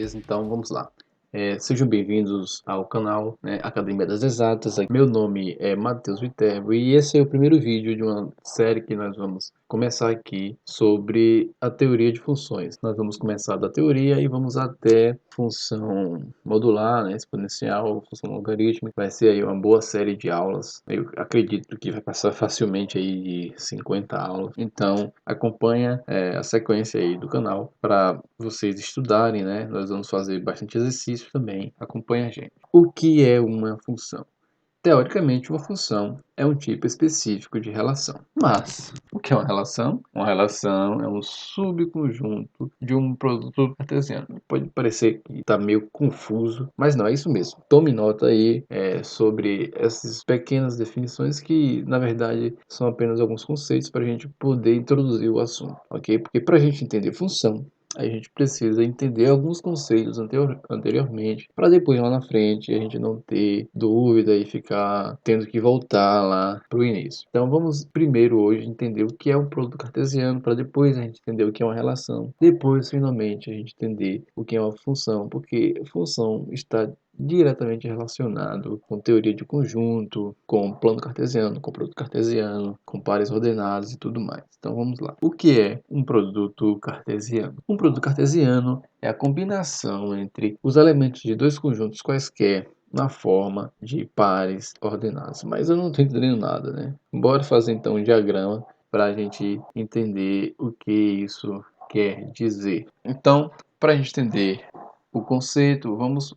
Beleza? Então vamos lá. Sejam bem-vindos ao canal, né, Academia das Exatas. Meu nome é Matheus Viterbo e esse é o primeiro vídeo de uma série que nós vamos começar aqui sobre a teoria de funções. Nós vamos começar da teoria e vamos até função modular, né, exponencial, função logarítmica. Vai ser aí uma boa série de aulas. Eu acredito que vai passar facilmente aí de 50 aulas. Então acompanha a sequência aí do canal para vocês estudarem, né? Nós vamos fazer bastante exercício também. Acompanha a gente. O que é uma função? Teoricamente, uma função é um tipo específico de relação. Mas, o que é uma relação? Uma relação é um subconjunto de um produto cartesiano. Pode parecer que está meio confuso, mas não é isso mesmo. Tome nota aí sobre essas pequenas definições que, na verdade, são apenas alguns conceitos para a gente poder introduzir o assunto, ok? Porque para a gente entender função, a gente precisa entender alguns conceitos anteriormente, para depois lá na frente a gente não ter dúvida e ficar tendo que voltar lá para o início. Então vamos primeiro hoje entender o que é um produto cartesiano, para depois a gente entender o que é uma relação, depois finalmente a gente entender o que é uma função, porque função está diretamente relacionado com teoria de conjunto, com plano cartesiano, com produto cartesiano, com pares ordenados e tudo mais. Então vamos lá. O que é um produto cartesiano? Um produto cartesiano é a combinação entre os elementos de dois conjuntos quaisquer na forma de pares ordenados. Mas eu não estou entendendo nada, né? Bora fazer então um diagrama para a gente entender o que isso quer dizer. Então, para a gente entender o conceito, vamos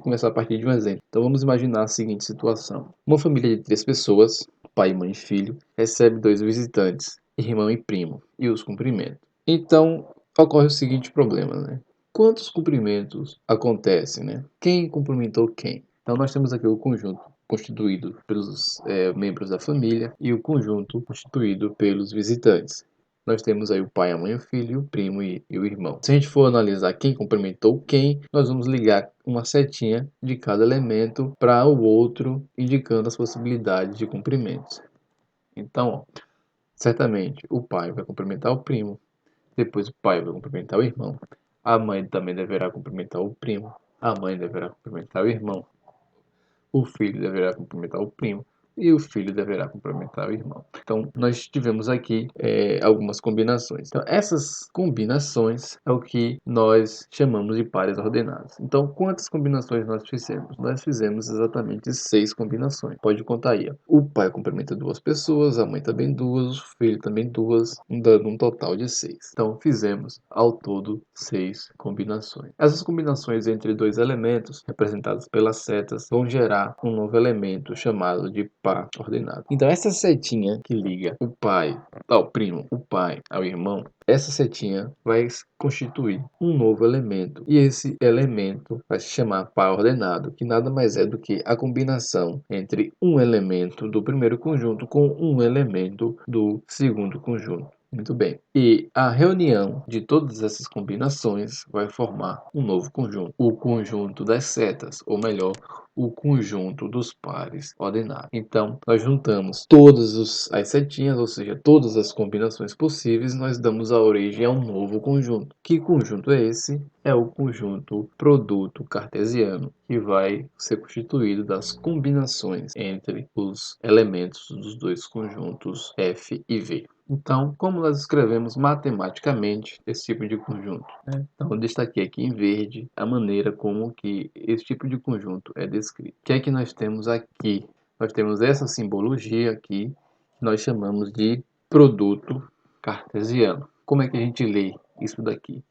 começar a partir de um exemplo. Então vamos imaginar a seguinte situação. Uma família de 3 pessoas, pai, mãe e filho, recebe 2 visitantes, irmão e primo, e os cumprimenta. Então ocorre o seguinte problema, né? Quantos cumprimentos acontecem, né? Quem cumprimentou quem? Então nós temos aqui o conjunto constituído pelos membros da família e o conjunto constituído pelos visitantes. Nós temos aí o pai, a mãe, o filho, o primo e o irmão. Se a gente for analisar quem cumprimentou quem, nós vamos ligar uma setinha de cada elemento para o outro, indicando as possibilidades de cumprimentos. Então, ó, certamente o pai vai cumprimentar o primo, depois o pai vai cumprimentar o irmão, a mãe também deverá cumprimentar o primo, a mãe deverá cumprimentar o irmão, o filho deverá cumprimentar o primo e o filho deverá cumprimentar o irmão. Então, nós tivemos aqui algumas combinações. Então, essas combinações é o que nós chamamos de pares ordenados. Então, quantas combinações nós fizemos? Nós fizemos exatamente 6 combinações. Pode contar aí. Ó. O pai cumprimenta 2 pessoas, a mãe também 2, o filho também 2, dando um total de 6. Então, fizemos ao todo 6 combinações. Essas combinações entre 2 elementos, representados pelas setas, vão gerar um novo elemento chamado de par ordenado. Então essa setinha que liga o pai ao primo, o pai ao irmão, essa setinha vai constituir um novo elemento. E esse elemento vai se chamar par ordenado, que nada mais é do que a combinação entre um elemento do primeiro conjunto com um elemento do segundo conjunto. Muito bem. E a reunião de todas essas combinações vai formar um novo conjunto. O conjunto das setas, ou melhor, o conjunto dos pares ordenados. Então, nós juntamos todas as setinhas, ou seja, todas as combinações possíveis, nós damos a origem a um novo conjunto. Que conjunto é esse? É o conjunto produto cartesiano, que vai ser constituído das combinações entre os elementos dos dois conjuntos F e V. Então, como nós escrevemos matematicamente esse tipo de conjunto? Né? Então, eu destaquei aqui em verde a maneira como que esse tipo de conjunto é descrito. O que é que nós temos aqui? Nós temos essa simbologia aqui, que nós chamamos de produto cartesiano. Como é que a gente lê isso daqui?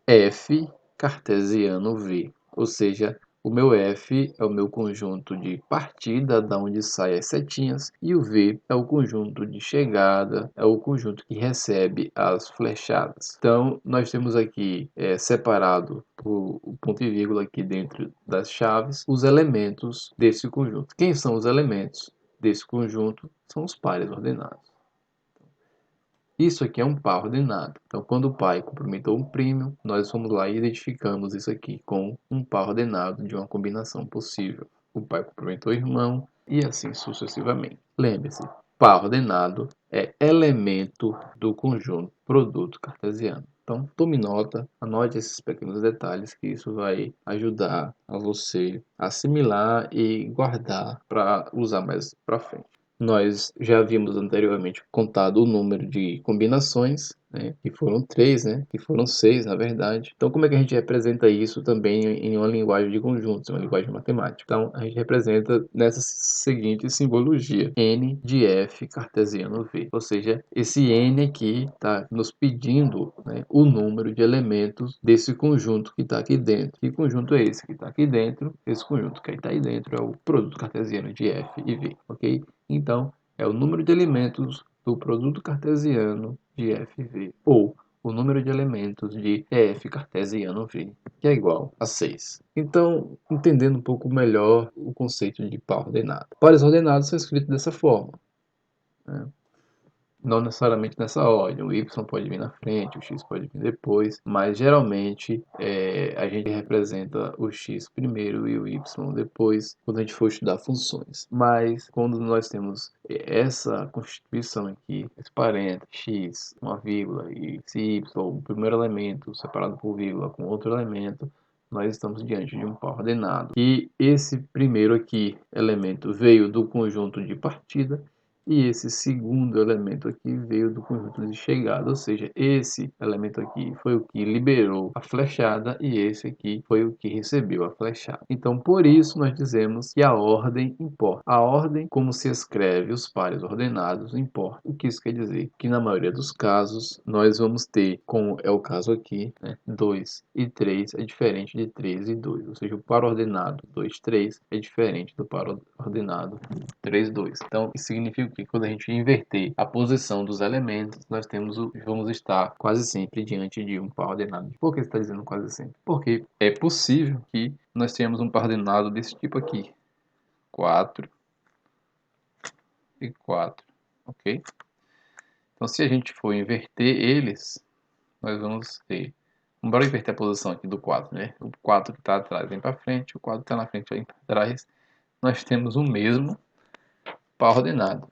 F cartesiano V, ou seja, o meu F é o meu conjunto de partida, da onde saem as setinhas, e o V é o conjunto de chegada, é o conjunto que recebe as flechadas. Então, nós temos aqui separado por o ponto e vírgula aqui dentro das chaves, os elementos desse conjunto. Quem são os elementos desse conjunto? São os pares ordenados. Isso aqui é um par ordenado. Então, quando o pai cumprimentou um primo, nós vamos lá e identificamos isso aqui com um par ordenado de uma combinação possível. O pai cumprimentou o irmão e assim sucessivamente. Lembre-se, par ordenado é elemento do conjunto produto cartesiano. Então, tome nota, anote esses pequenos detalhes, que isso vai ajudar a você assimilar e guardar para usar mais para frente. Nós já havíamos anteriormente contado o número de combinações, né, que foram 3, né, que foram 6, na verdade. Então, como é que a gente representa isso também em uma linguagem de conjuntos, uma linguagem matemática? Então, a gente representa nessa seguinte simbologia: N de F cartesiano V. Ou seja, esse N aqui está nos pedindo, né, o número de elementos desse conjunto que está aqui dentro. Que conjunto é esse que está aqui dentro? Esse conjunto que está aí dentro é o produto cartesiano de F e V, ok? Então, é o número de elementos do produto cartesiano de FV, ou o número de elementos de EF cartesiano V, que é igual a 6. Então, entendendo um pouco melhor o conceito de par ordenado. Pares ordenados são escritos dessa forma, né? Não necessariamente nessa ordem, o y pode vir na frente, o x pode vir depois, mas geralmente a gente representa o x primeiro e o y depois, quando a gente for estudar funções. Mas quando nós temos essa constituição aqui, esse parênteses, x, uma vírgula, e esse y, o primeiro elemento separado por vírgula com outro elemento, nós estamos diante de um par ordenado. E esse primeiro aqui, elemento, veio do conjunto de partida, e esse segundo elemento aqui veio do conjunto de chegada, ou seja, esse elemento aqui foi o que liberou a flechada e esse aqui foi o que recebeu a flechada. Então, por isso, nós dizemos que a ordem importa. A ordem, como se escreve os pares ordenados, importa. O que isso quer dizer? Que na maioria dos casos, nós vamos ter, como é o caso aqui, né, 2 e 3 é diferente de 3 e 2, ou seja, o par ordenado 2, 3 é diferente do par ordenado 3, 2. Então, isso significa que quando a gente inverter a posição dos elementos, nós vamos estar quase sempre diante de um par ordenado. Por que você está dizendo quase sempre? Porque é possível que nós tenhamos um par ordenado desse tipo aqui. 4 e 4, ok? Então, se a gente for inverter eles, nós vamos ter... Bora inverter a posição aqui do 4, né? O 4 que está atrás vem para frente, o 4 que está na frente vem para trás. Nós temos o mesmo par ordenado.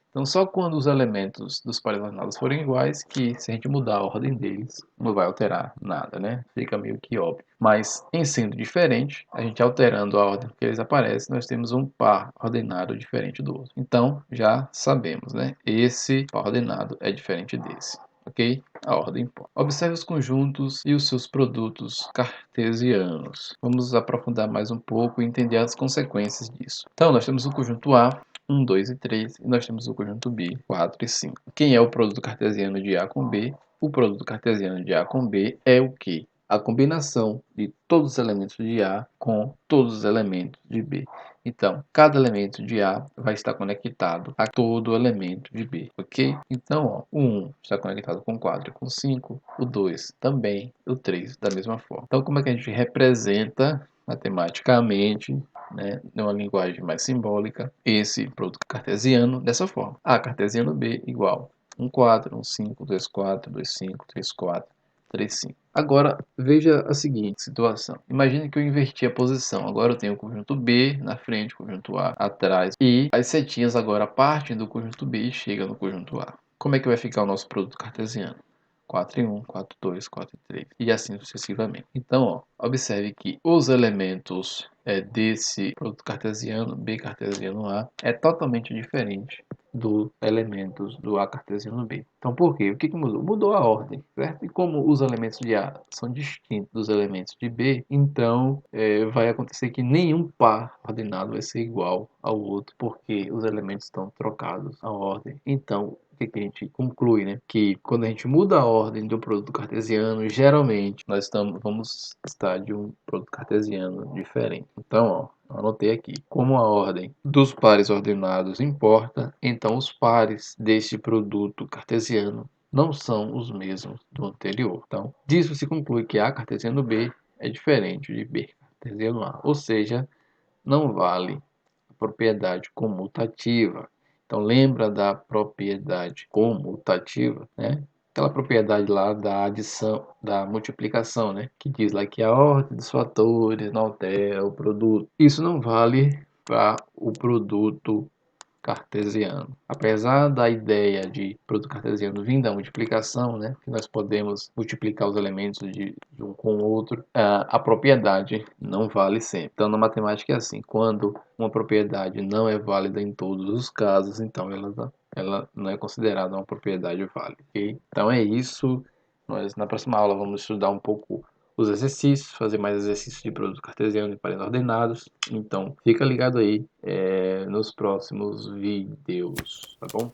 Então, só quando os elementos dos pares ordenados forem iguais, que se a gente mudar a ordem deles, não vai alterar nada, né? Fica meio que óbvio. Mas, em sendo diferente, a gente alterando a ordem que eles aparecem, nós temos um par ordenado diferente do outro. Então, já sabemos, né? Esse par ordenado é diferente desse. Ok? A ordem importa. Observe os conjuntos e os seus produtos cartesianos. Vamos aprofundar mais um pouco e entender as consequências disso. Então, nós temos o conjunto A, 1, 2 e 3, e nós temos o conjunto B, 4 e 5. Quem é o produto cartesiano de A com B? O produto cartesiano de A com B é o quê? A combinação de todos os elementos de A com todos os elementos de B. Então, cada elemento de A vai estar conectado a todo elemento de B, ok? Então, ó, o 1 está conectado com 4 e com 5, o 2 também, o 3 da mesma forma. Então, como é que a gente representa matematicamente, né, numa linguagem mais simbólica, esse produto cartesiano dessa forma? A cartesiano B igual 1, 4, 1, 5, 2, 4, 2, 5, 3, 4, 3, 5. Agora, veja a seguinte situação. Imagine que eu inverti a posição. Agora eu tenho o conjunto B na frente, o conjunto A atrás. E as setinhas agora partem do conjunto B e chegam no conjunto A. Como é que vai ficar o nosso produto cartesiano? 4 e 1, 4 e 2, 4 e 3, e assim sucessivamente. Então, ó, observe que os elementos desse produto cartesiano, B cartesiano A, é totalmente diferente dos elementos do A cartesiano B. Então, por quê? O que mudou? Mudou a ordem, certo? E como os elementos de A são distintos dos elementos de B, então vai acontecer que nenhum par ordenado vai ser igual ao outro, porque os elementos estão trocados a ordem. Então, o que a gente conclui, né? Que quando a gente muda a ordem do produto cartesiano, geralmente nós vamos estar de um produto cartesiano diferente. Então, ó, anotei aqui. Como a ordem dos pares ordenados importa, então os pares deste produto cartesiano não são os mesmos do anterior. Então, disso se conclui que A cartesiano B é diferente de B cartesiano A, ou seja, não vale a propriedade comutativa. Então, lembra da propriedade comutativa, né? Aquela propriedade lá da adição, da multiplicação, né? Que diz lá que a ordem dos fatores não altera o produto. Isso não vale para o produto cartesiano. Apesar da ideia de produto cartesiano vir da multiplicação, né, que nós podemos multiplicar os elementos de um com o outro, a propriedade não vale sempre. Então, na matemática é assim: quando uma propriedade não é válida em todos os casos, então ela não é considerada uma propriedade válida. Okay? Então é isso. Nós, na próxima aula, vamos estudar um pouco os exercícios, fazer mais exercícios de produto cartesiano e parênteses ordenados. Então, fica ligado aí nos próximos vídeos, tá bom?